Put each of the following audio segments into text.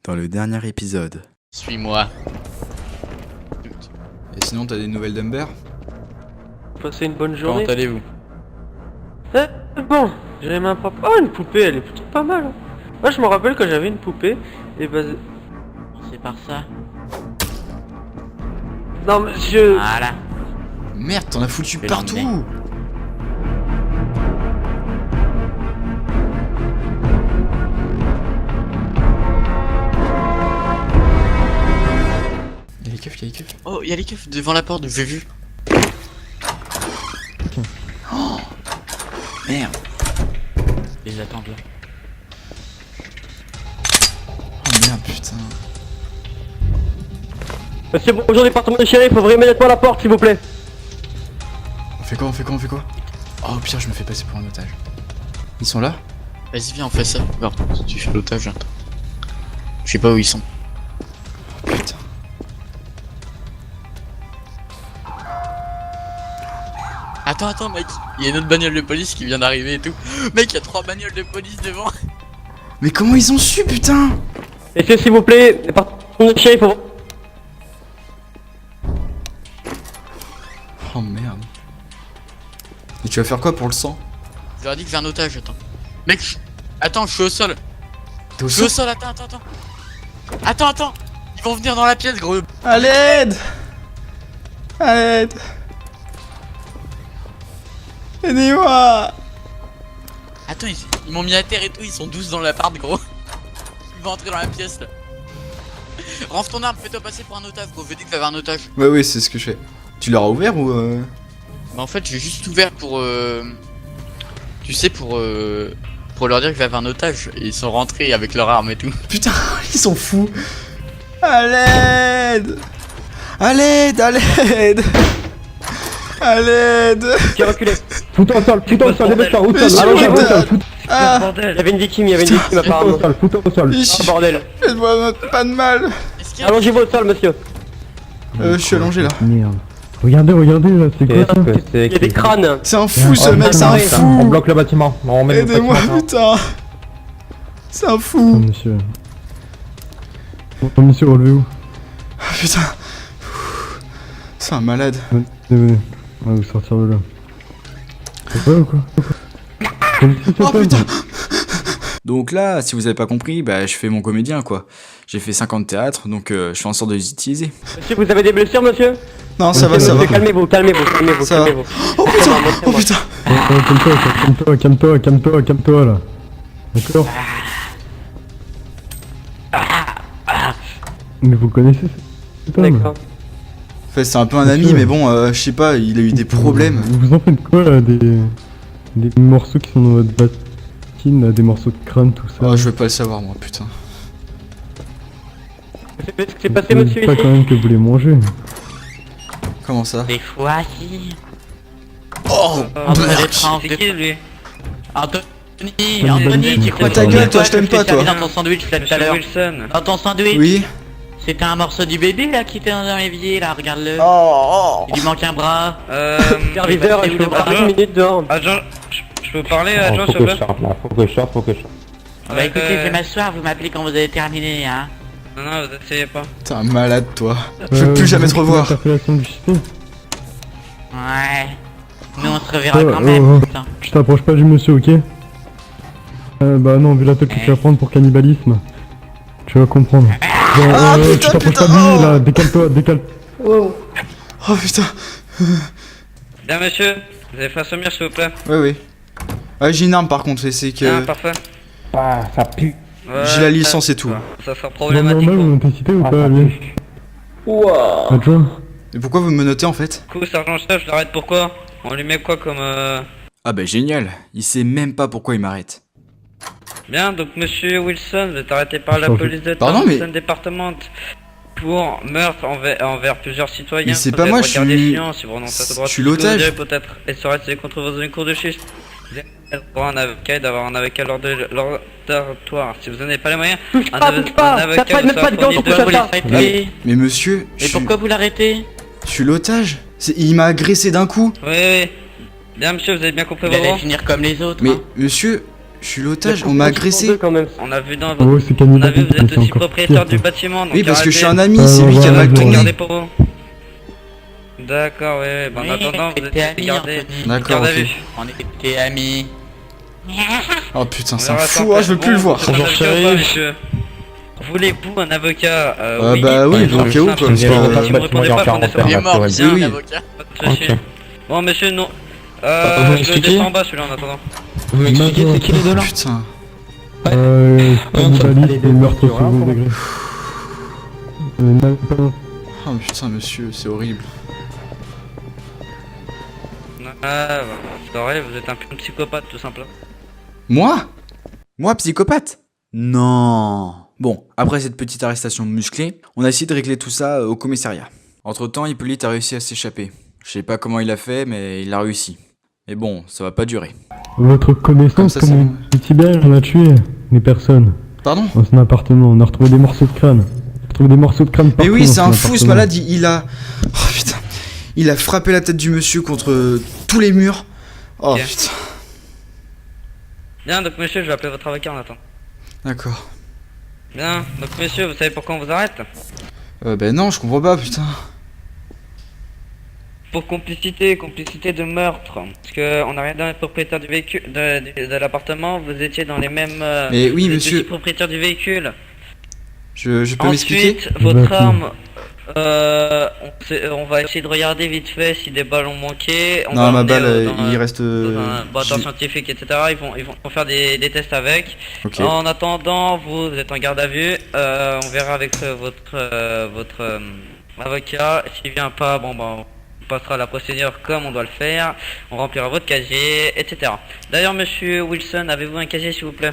dans le dernier épisode. Suis-moi. Et sinon, t'as des nouvelles d'Humber? Passez une bonne Comment journée. allez-vous? Bon, j'avais ma propre... Oh, une poupée, elle est plutôt pas mal. Hein. Moi, je me rappelle quand j'avais une poupée, et bah... C'est par ça. Non, monsieur... Voilà. Merde, t'en as foutu vais partout! l'emmener. Y'a les keufs, y'a les keufs. Oh, y'a les keufs devant la porte, j'ai vu. Oh merde! Les attendent là. Oh merde, putain. Monsieur, bonjour, département du shérif, ouvrez immédiatement la porte, s'il vous plaît. On fait quoi? Oh putain, je me fais passer pour un otage. Ils sont là? Vas-y, viens, on fait ça. Bon, tu fais l'otage, attends. Je sais pas où ils sont. Oh putain. Attends, mec. Il y a une autre bagnole de police qui vient d'arriver et tout. Mec, il y a 3 bagnoles de police devant. Mais comment ils ont su, putain? Messieurs, s'il vous plaît, département du shérif, ouvrez... Oh merde. Et tu vas faire quoi pour le sang? Je leur ai dit que j'ai un otage, attends. Mec, attends, je suis au sol. T'es au Je suis au sol? sol, attends. Ils vont venir dans la pièce, gros. À l'aide! À l'aide! Aidez-moi! Attends, ils m'ont mis à terre et tout, ils sont 12 dans l'appart, gros. Ils vont entrer dans la pièce, là. Range ton arme, fais-toi passer pour un otage, gros. Je dis que t'avais un otage. Ouais, oui, c'est ce que je fais. Tu l'auras ouvert ou Bah en fait j'ai juste ouvert pour tu sais pour leur dire que j'avais un otage et ils sont rentrés avec leur arme et tout. Putain, ils sont fous! À l'aide! À l'aide! À l'aide! À l'aide! Qui a reculé. Foutons au sol, dépêche-toi, au Mais sol. Allons, je au sol. suis Ah! Il y avait une victime, apparemment. Foutons au sol. Oh, bordel. Faites-moi pas de mal! Est-ce qu'il y a Allongez-vous au sol, monsieur. Je suis allongé là. Merde. Regardez là, c'est quoi ça? Il y a des crânes. C'est un fou ce mec, c'est un On fou! bloque le bâtiment. On met le Aidez-moi, bâtiment. putain! C'est un Oh, fou! monsieur. Oh, monsieur, relevez-vous. Ah, putain! C'est un malade. Venez. On va vous sortir de là. C'est quoi ou quoi? Oh putain! Donc là, si vous avez pas compris, bah je fais mon comédien quoi. J'ai fait 50 théâtres, donc je fais en sorte de les utiliser. Monsieur, vous avez des blessures, monsieur? Non, ça va, ça va. Calmez-vous. Ça va. Oh putain! Oh putain! Calme-toi là. D'accord? Mais vous connaissez cet homme? D'accord. En fait, c'est un peu un ami, mais bon, je sais pas, il a eu des problèmes. Vous en faites quoi là? Des morceaux qui sont dans votre patine, là, des morceaux de crâne, tout ça? Oh, je veux pas le savoir, moi, putain. Qu'est-ce qui s'est passé, Vous monsieur, dites pas ici? quand même que vous les mangez. Comment ça? des fois si. Oh! C'est qui lui? Anthony, Anthony, tu crois Ta que gueule, toi, je t'aime pas, toi. dans ton sandwich là tout à l'heure. Dans ton sandwich. Oui? C'était un morceau du bébé là qui était dans l'évier là, regarde-le. Oh! Il lui manque un bras. Superviseur, je peux pas 10 minutes dehors. Agent, je peux parler, Oh, agent, faut s'il vous que je plaît? sorte là, faut que je sorte. Bah écoutez, je vais m'asseoir, vous m'appelez quand vous avez terminé, hein. Non, vous essayez pas. T'es un malade, toi. Je veux plus jamais te revoir. Interpellation du système. Ouais. Nous on se reverra Oh, quand même, putain. Tu t'approches pas du monsieur, ok? Bah non, vu la tête que tu vas prendre pour cannibalisme, tu vas comprendre. Bon, Ah, tu putain, t'approches pas putain, de lui oh. là, décale-toi. Oh putain! Bien, monsieur, vous avez fait assommer, s'il vous plaît. Ouais, oui. Ouais, j'ai une arme par contre, et c'est Ah, que. parfait. Ah, ça pue. Ouais, J'ai la licence et tout. Ça sera Non, problématique. normal, vous m'avez cité ou pas, lui? Wouah. Adjoint? Mais pourquoi vous me notez en fait? Du coup, sergent chef, je l'arrête pourquoi? On lui met quoi comme Ah bah génial, il sait même pas pourquoi il m'arrête. Bien, donc monsieur Wilson, vous êtes arrêté par la Changé. police de Pardon, mais- Thompson Département pour meurtre envers plusieurs citoyens. Mais c'est Vous pas êtes moi, je regardé suis- chiant, si vous renoncez à ce droit, je suis tout ce que vous l'otage. devez peut-être et serait contre vos cours de chiffre. Vous avez le droit à un avocat et d'avoir un avocat lors de l'ordinatoire. Si vous n'en avez pas les moyens, Touche un pas, avo- touche pas. un T'as avocat pas vous de sera pas de gants, fourni on de- touche à Vous ça. l'arrêtez. Mais monsieur, Et pourquoi vous l'arrêtez? je suis l'otage? Il m'a agressé d'un coup. Oui. Bien, monsieur, vous avez bien compris Vous vos allez droits. finir comme les autres, Mais hein. monsieur, Je suis l'otage, on m'a agressé. Quand même. On a vu dans Oh, votre... c'est On a vu, cannibalisme, vous êtes c'est aussi encore propriétaire pire, du ça. bâtiment, donc Oui, parce que je suis un arrêtez. ami, c'est lui qui a mal voilà, tourné. Regardez pour vous. D'accord, ouais, bah en Oui, attendant, vous t'es êtes ami, gardé. Anthony. D'accord, Garde à ok. vue. On était amis. Oh putain, On c'est un verra ça fou, après. oh, je veux plus le Bon, voir. vous êtes un avocat ou pas, monsieur Voulez-vous un avocat Ah bah oui, Par donc exemple, où, quoi, simple. parce Si que- vous me répondez pas, je Il est mort, Oui, bien oui. l'avocat. Pas de soucis. Bon, monsieur, non. vous Je le m'expliquez descends en bas, celui-là, en attendant. Vous m'expliquez c'est qui les deux là? Putain. Cannibalisme et meurtre au second degré. Oh putain, monsieur, c'est horrible. Ah, c'est vrai, vous êtes un peu psychopathe, tout simplement. Moi? Moi, psychopathe? Non. Bon, après cette petite arrestation musclée, on a essayé de régler tout ça au commissariat. Entre-temps, Hippolyte a réussi à s'échapper. Je sais pas comment il a fait, mais il a réussi. Mais bon, ça va pas durer. Votre Comme connaissance, ça, comment Tibère, on a tué des personnes Pardon? dans son appartement. On a retrouvé des morceaux de crâne. On a retrouvé des morceaux de crâne Mais partout oui, dans c'est son un fou ce appartement. malade, il a... Oh putain. Il a frappé la tête du monsieur contre tous les murs. Oh Ok. putain. Bien, donc monsieur, je vais appeler votre avocat en attendant. D'accord. Bien, donc monsieur, vous savez pourquoi on vous arrête? Ben non, je comprends pas, putain. Pour complicité de meurtre. Parce que on a rien dans le propriétaire du véhicule, de l'appartement, vous étiez dans les mêmes... Mais oui, vous étiez monsieur. aussi propriétaire du véhicule. Je peux m'expliquer? Ensuite, votre D'accord. arme, on va essayer de regarder vite fait si des balles ont manqué. On Non, va ma emmener, balle, dans il reste... dans un laboratoire j'ai- scientifique, etc. Ils vont faire des tests avec. Ok. En attendant, vous êtes en garde à vue. On verra avec votre avocat. S'il vient pas, bon bah on passera la procédure comme on doit le faire. On remplira votre casier, etc. D'ailleurs, monsieur Wilson, avez-vous un casier s'il vous plaît?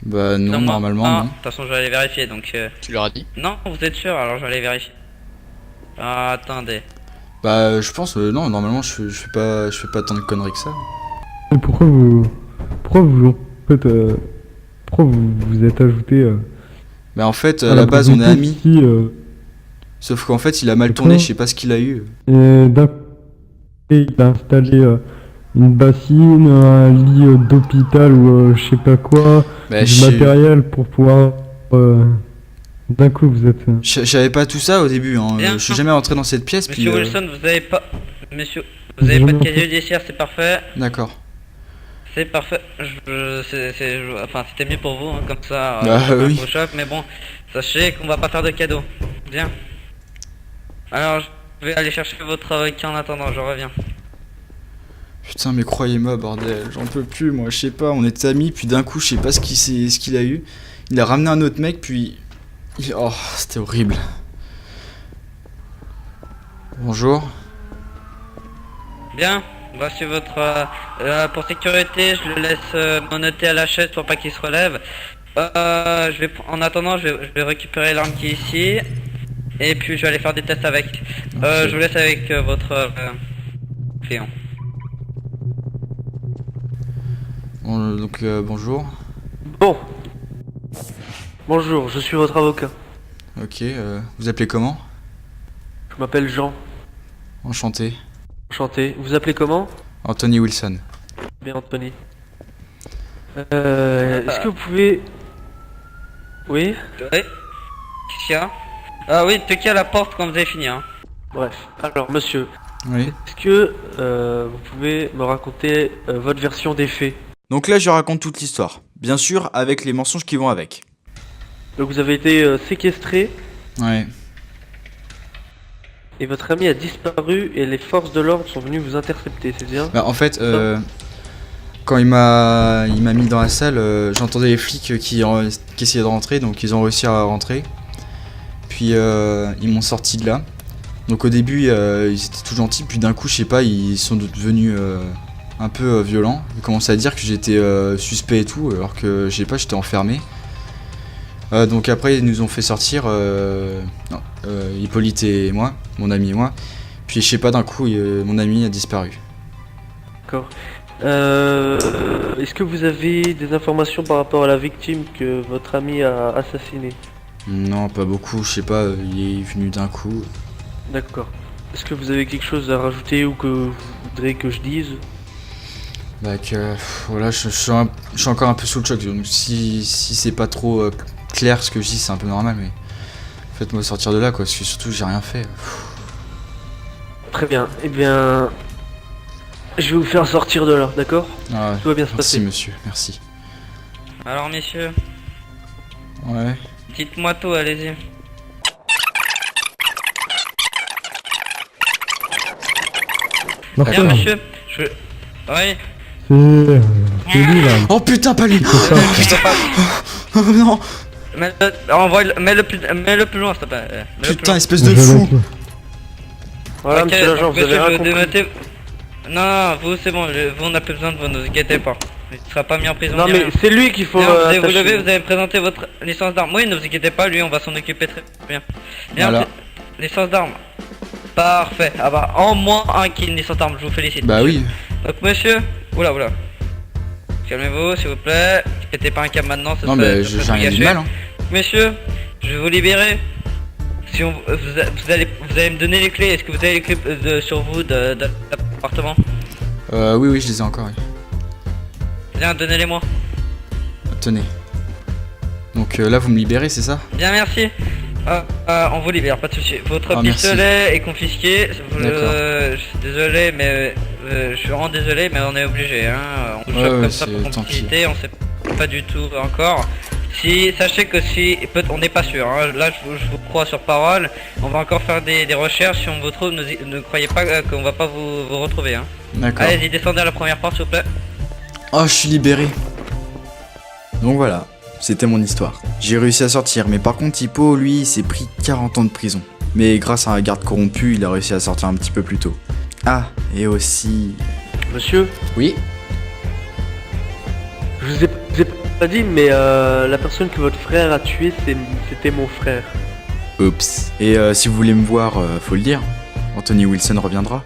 Bah non, moi. normalement, Ah, non. de toute façon, je vais aller vérifier. Donc, Tu leur as dit? non, vous êtes sûr? Alors, je vais aller vérifier. Ah, attendez. Bah je pense, non, normalement je fais pas tant de conneries que ça. Et pourquoi vous en fait, pourquoi vous êtes ajouté Bah en fait, à la base on est amis. Sauf qu'en fait il a mal tourné, je sais pas ce qu'il a eu. Et d'un côté, il a installé une bassine, un lit d'hôpital ou je sais pas quoi, Bah du je matériel pour pouvoir... d'un coup, vous êtes... je savais pas tout ça au début, hein. Bien. Je suis jamais rentré dans cette pièce, puis... Monsieur Wilson, vous avez pas... Monsieur, vous avez pas de casier judiciaire, c'est parfait. D'accord. C'est parfait. Enfin, c'était mieux pour vous, hein, comme ça. Bah, c'est pas un oui. gros choc, mais bon, sachez qu'on va pas faire de cadeaux. Bien. Alors, je vais aller chercher votre avocat en attendant, je reviens. Putain mais croyez-moi bordel, j'en peux plus moi, je sais pas, on était amis, puis d'un coup je sais pas ce qu'il a eu. Il a ramené un autre mec, puis... Oh, c'était horrible. Bonjour. Bien, voici votre... pour sécurité, je le laisse noter à la chaise pour pas qu'il se relève. En attendant, je vais récupérer l'arme qui est ici. Et puis je vais aller faire des tests avec. Ok. Je vous laisse avec votre client. Bon, donc bonjour. Bon. Bonjour, je suis votre avocat. Ok, vous appelez comment? Je m'appelle Jean. Enchanté. Enchanté. Vous appelez comment? Anthony Wilson. Bien, Anthony. Est-ce que vous pouvez... Oui? Oui. Qu'est-ce qu'il y a? Ah oui, toquez à la porte quand vous avez fini, hein. Bref. Alors, monsieur, Oui. est-ce que vous pouvez me raconter votre version des faits? Donc là je raconte toute l'histoire. Bien sûr avec les mensonges qui vont avec. Donc vous avez été séquestré Ouais. et votre ami a disparu et les forces de l'ordre sont venues vous intercepter, c'est bien? Bah en fait, quand il m'a mis dans la salle, j'entendais les flics qui essayaient de rentrer, donc ils ont réussi à rentrer. Puis ils m'ont sorti de là. Donc au début ils étaient tout gentils, puis d'un coup je sais pas, ils sont devenus un peu violents. Ils commençaient à dire que j'étais suspect et tout, alors que je sais pas, j'étais enfermé. Donc après ils nous ont fait sortir, Hippolyte et moi, mon ami et moi. Puis je sais pas, d'un coup mon ami a disparu. D'accord. Est-ce que vous avez des informations par rapport à la victime que votre ami a assassinée? Non, pas beaucoup, je sais pas, il est venu d'un coup. D'accord. Est-ce que vous avez quelque chose à rajouter ou que vous voudrez que je dise? Bah que voilà, je suis encore un peu sous le choc. Donc si c'est pas trop clair ce que je dis, c'est un peu normal, mais faites-moi sortir de là quoi, parce que surtout j'ai rien fait. Très bien. Eh bien, je vais vous faire sortir de là, d'accord? Ah, Tout va bien se merci passer. monsieur, merci. Alors messieurs, Ouais. dites-moi tout, allez-y. Bien Marcel, monsieur, je... Oui. c'est lui là. Oh putain, pas lui. Putain. Oh non. Mets-le plus loin, s'il te plaît. Mets-le plus Putain, loin. espèce de Je vais fou. avec lui. Voilà, Ok, monsieur l'agent, donc, vous avez monsieur, rien je vais compris. dénoter- Non, vous c'est bon, vous on n'a plus besoin de vous, ne vous inquiétez pas. Il ne sera pas mis en prison. Non ni mais rien. c'est lui qu'il faut Bien, vous allez vous attacher. lever, vous allez me présenter votre licence d'arme. Oui, ne vous inquiétez pas, lui on va s'en occuper très bien. Bien, Voilà. licence d'arme. Parfait. Ah bah, en moins un qui a une licence d'arme, je vous félicite. Bah oui. Donc monsieur, oula. Calmez-vous s'il vous plaît. Pétez pas un câble maintenant, ça Non serait- mais ça j'ai serait rien dit de gâché. mal. Hein. Messieurs, je vais vous libérer. Si on, vous allez me donner les clés. Est-ce que vous avez les clés sur vous de l'appartement? Oui, je les ai encore. Oui. Bien, donnez-les-moi. Tenez. Donc là, vous me libérez, c'est ça? Bien, merci. On vous libère, pas de souci. Votre Ah, merci. pistolet est confisqué. D'accord. Je suis désolé, mais je suis vraiment désolé, mais on est obligé. Hein. On Ouais, chope ouais, comme ça c'est pour tant pis. complicité, on sait pas du tout encore. Si, sachez que si, on n'est pas sûr. Hein. Là, je vous crois sur parole. On va encore faire des recherches. Si on vous trouve, ne croyez pas qu'on va pas vous retrouver. Hein. D'accord. Allez-y, descendez à la première porte, s'il vous plaît. Oh, je suis libéré. Donc voilà, c'était mon histoire. J'ai réussi à sortir, mais par contre, Hippo, lui, il s'est pris 40 ans de prison. Mais grâce à un garde corrompu, il a réussi à sortir un petit peu plus tôt. Ah, et aussi... Monsieur, Oui? je vous ai pas dit, mais la personne que votre frère a tué, c'était mon frère. Oups. Et si vous voulez me voir, faut le dire. Anthony Wilson reviendra.